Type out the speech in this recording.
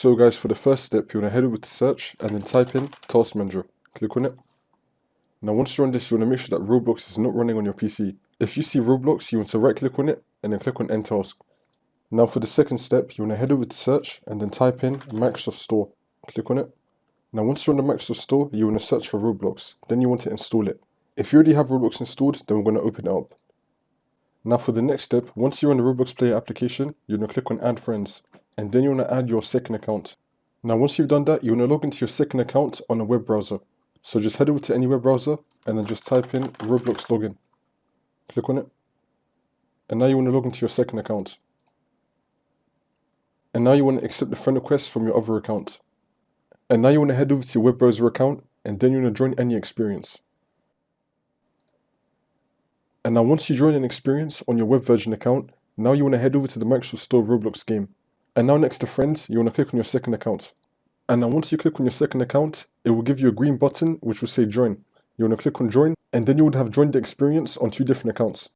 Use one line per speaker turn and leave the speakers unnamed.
So guys, for the first step, you want to head over to search and then type in Task Manager. Click on it. Now once you're on this, you want to make sure that Roblox is not running on your PC. If you see Roblox, you want to right click on it and then click on End Task. Now for the second step, you want to head over to search and then type in Microsoft Store. Click on it. Now once you're on the Microsoft Store, you want to search for Roblox. Then you want to install it. If you already have Roblox installed, then we're going to open it up. Now for the next step, once you're on the Roblox Player application, you're going to click on Add Friends. And then you want to add your second account. Now once you've done that, you want to log into your second account on a web browser. So just head over to any web browser and then just type in Roblox login. Click on it. And now you want to log into your second account. And now you want to accept the friend request from your other account. And now you want to head over to your web browser account and then you want to join any experience. And now once you join an experience on your web version account, now you want to head over to the Microsoft Store Roblox game. And now next to friends, you want to click on your second account. And now once you click on your second account, it will give you a green button which will say join. You want to click on join and then you would have joined the experience on two different accounts.